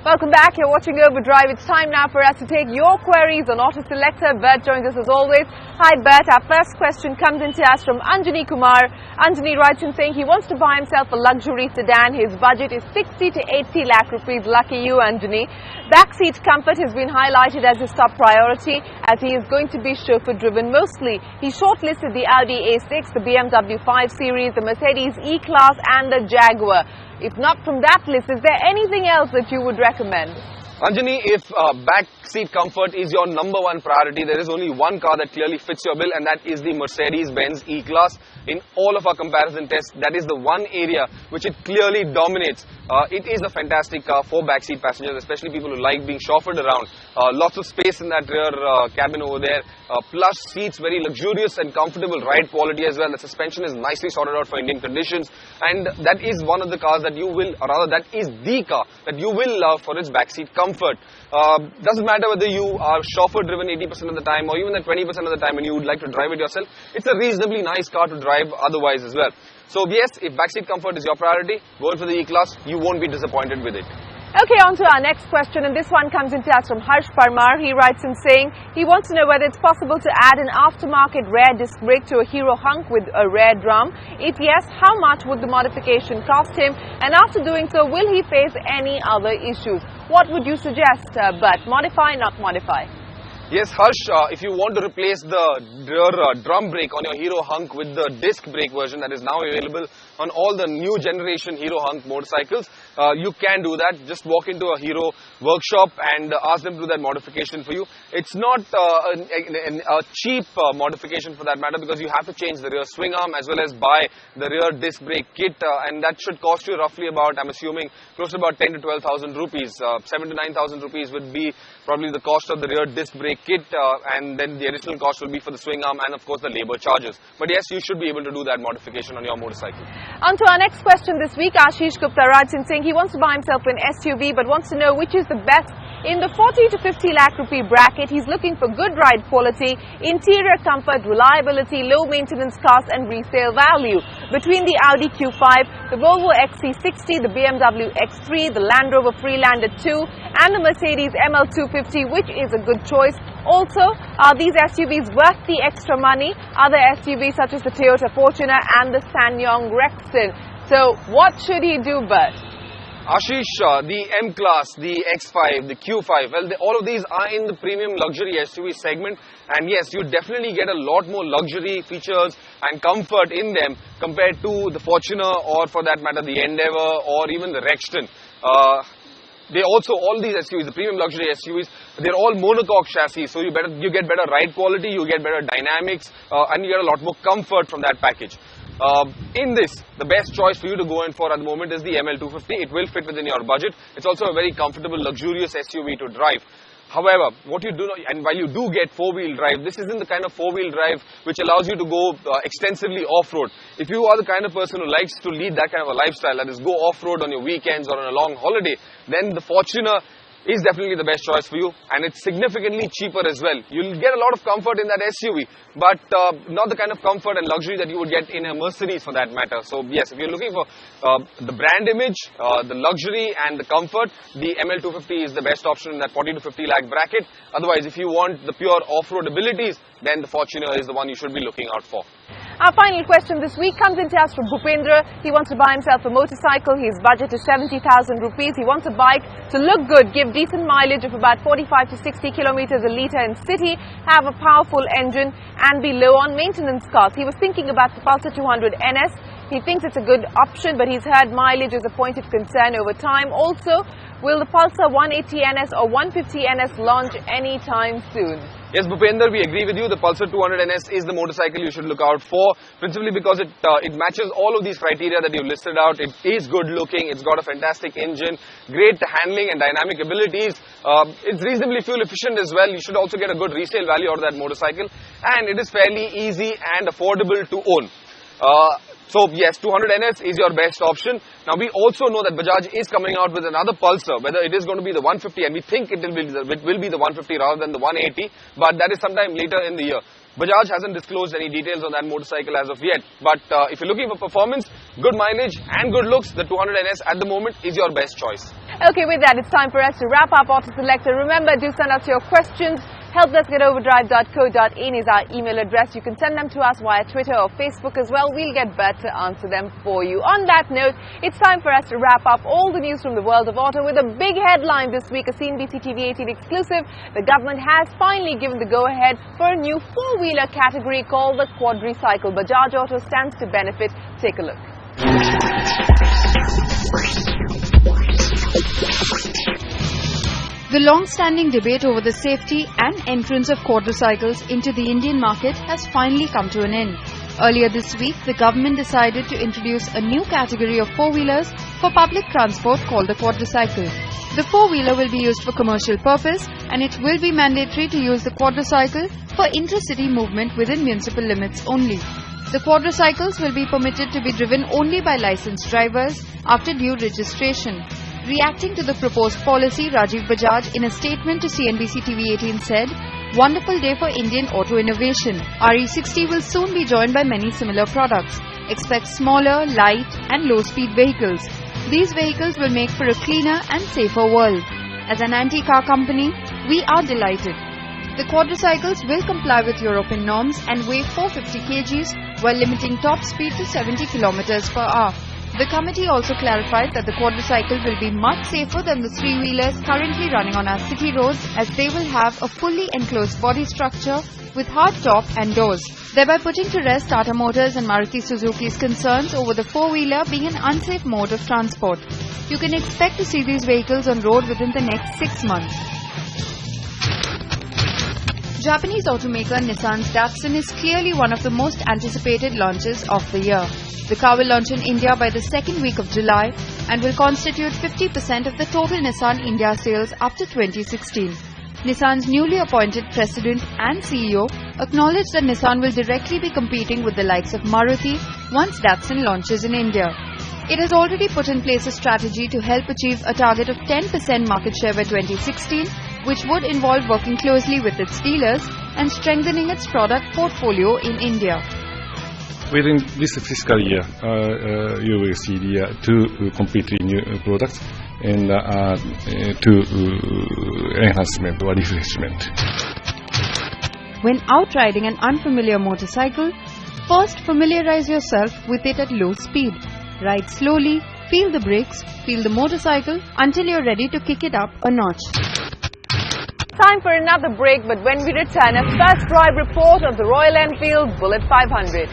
Welcome back. You're watching Overdrive. It's time now for us to take your queries on Auto Selector. Bert joins us as always. Hi Bert, our first question comes into us from Anjani Kumar. Anjani writes in saying he wants to buy himself a luxury sedan. His budget is 60 to 80 lakh rupees. Lucky you, Anjani. Backseat comfort has been highlighted as his top priority as he is going to be chauffeur driven mostly. He shortlisted the Audi A6, the BMW 5 Series, the Mercedes E-Class and the Jaguar. If not from that list, is there anything else that you would recommend? Anjani, if back seat comfort is your number one priority, there is only one car that clearly fits your bill, and that is the Mercedes-Benz E-Class. In all of our comparison tests, that is the one area which it clearly dominates. It is a fantastic car for backseat passengers, especially people who like being chauffeured around. Lots of space in that rear cabin over there. Plush seats, very luxurious and comfortable ride quality as well. The suspension is nicely sorted out for Indian conditions, and that is one of the cars that you will, or rather that is the car that you will love for its backseat comfort. Doesn't matter whether you are chauffeur driven 80% of the time or even the 20% of the time when you would like to drive it yourself. It's a reasonably nice car to drive otherwise as well. So yes, if backseat comfort is your priority, go in for the E-Class. You won't be disappointed with it. Okay, on to our next question, and this one comes into us from Harsh Parmar. He writes in saying he wants to know whether it's possible to add an aftermarket rear disc brake to a Hero Hunk with a rear drum. If yes, how much would the modification cost him? And after doing so, will he face any other issues? What would you suggest, But modify, not modify? Yes, Harsh, if you want to replace the rear drum brake on your Hero Hunk with the disc brake version that is now available on all the new generation Hero Hunk motorcycles, you can do that. Just walk into a Hero workshop and ask them to do that modification for you. It's not a cheap modification for that matter, because you have to change the rear swing arm as well as buy the rear disc brake kit, and that should cost you roughly about, I'm assuming, close to about 10 to 12,000 rupees. 7 to 9,000 rupees would be probably the cost of the rear disc brake kit, and then the additional cost will be for the swing arm and of course the labor charges. But yes, you should be able to do that modification on your motorcycle. On to our next question this week. Ashish Gupta writes in saying he wants to buy himself an SUV but wants to know which is the best in the 40 to 50 lakh rupee bracket. He's looking for good ride quality, interior comfort, reliability, low maintenance costs and resale value. Between the Audi Q5, the Volvo XC60, the BMW X3, the Land Rover Freelander 2 and the Mercedes ML250, which is a good choice. Also, are these SUVs worth the extra money? Other SUVs such as the Toyota Fortuner and the SsangYong Rexton. So what should he do, Bert? Ashish, the M-Class, the X5, the Q5, well, all of these are in the premium luxury SUV segment, and yes, you definitely get a lot more luxury features and comfort in them compared to the Fortuner or for that matter the Endeavour or even the Rexton. They also, all these SUVs, the premium luxury SUVs, they're all monocoque chassis, so you get better ride quality, you get better dynamics, and you get a lot more comfort from that package. In this, the best choice for you to go in for at the moment is the ML250. It will fit within your budget. It's also a very comfortable, luxurious SUV to drive. However, what you do know, and while you do get four-wheel drive, this isn't the kind of four-wheel drive which allows you to go extensively off-road. If you are the kind of person who likes to lead that kind of a lifestyle, that is go off-road on your weekends or on a long holiday, then the Fortuner is definitely the best choice for you, and it's significantly cheaper as well. You'll get a lot of comfort in that SUV, but not the kind of comfort and luxury that you would get in a Mercedes for that matter. So yes, if you're looking for the brand image, the luxury and the comfort, the ML250 is the best option in that 40 to 50 lakh bracket. Otherwise, if you want the pure off-road abilities, then the Fortuner is the one you should be looking out for. Our final question this week comes into us from Bhupendra. He wants to buy himself a motorcycle. His budget is 70,000 rupees. He wants a bike to look good, give decent mileage of about 45 to 60 kilometers a litre in city, have a powerful engine and be low on maintenance costs. He was thinking about the Pulsar 200 NS. He thinks it's a good option, but he's heard mileage is a point of concern over time. Also, will the Pulsar 180 NS or 150 NS launch anytime soon? Yes, Bhupender, we agree with you. The Pulsar 200 NS is the motorcycle you should look out for, principally because it matches all of these criteria that you listed out. It is good looking, it's got a fantastic engine, great handling and dynamic abilities. It's reasonably fuel efficient as well. You should also get a good resale value out of that motorcycle, and it is fairly easy and affordable to own. So yes, 200 NS is your best option. Now we also know that Bajaj is coming out with another Pulsar, whether it is going to be the 150, and we think it will be the 150 rather than the 180, but that is sometime later in the year. Bajaj hasn't disclosed any details on that motorcycle as of yet. But if you're looking for performance, good mileage and good looks, the 200NS at the moment is your best choice. Okay, with that, it's time for us to wrap up Auto Selector. Remember, do send us your questions. helpdesk@overdrive.co.in is our email address. You can send them to us via Twitter or Facebook as well. We'll get back to answer them for you. On that note, it's time for us to wrap up all the news from the world of auto with a big headline this week, a CNBC TV 18 exclusive. The government has finally given the go-ahead for a new four-wheeler category called the quadricycle. Bajaj Auto stands to benefit. Take a look. The long-standing debate over the safety and entrance of quadricycles into the Indian market has finally come to an end. Earlier this week, the government decided to introduce a new category of four-wheelers for public transport called the quadricycle. The four-wheeler will be used for commercial purpose, and it will be mandatory to use the quadricycle for intra-city movement within municipal limits only. The quadricycles will be permitted to be driven only by licensed drivers after due registration. Reacting to the proposed policy, Rajiv Bajaj, in a statement to CNBC TV 18 said, "Wonderful day for Indian auto innovation. RE60 will soon be joined by many similar products. Expect smaller, light and low-speed vehicles. These vehicles will make for a cleaner and safer world. As an anti-car company, we are delighted. The quadricycles will comply with European norms and weigh 450 kgs while limiting top speed to 70 km per hour. The committee also clarified that the quadricycle will be much safer than the three-wheelers currently running on our city roads, as they will have a fully enclosed body structure with hard top and doors, thereby putting to rest Tata Motors and Maruti Suzuki's concerns over the four-wheeler being an unsafe mode of transport. You can expect to see these vehicles on road within the next 6 months. Japanese automaker Nissan's Datsun is clearly one of the most anticipated launches of the year. The car will launch in India by the second week of July and will constitute 50% of the total Nissan India sales after 2016. Nissan's newly appointed president and CEO acknowledged that Nissan will directly be competing with the likes of Maruti once Datsun launches in India. It has already put in place a strategy to help achieve a target of 10% market share by 2016, which would involve working closely with its dealers and strengthening its product portfolio in India. Within this fiscal year, you will see the two completely new products and two enhancement or refreshment. When out riding an unfamiliar motorcycle, first familiarize yourself with it at low speed. Ride slowly, feel the brakes, feel the motorcycle until you're ready to kick it up a notch. Time for another break, but when we return, a first drive report of the Royal Enfield Bullet 500.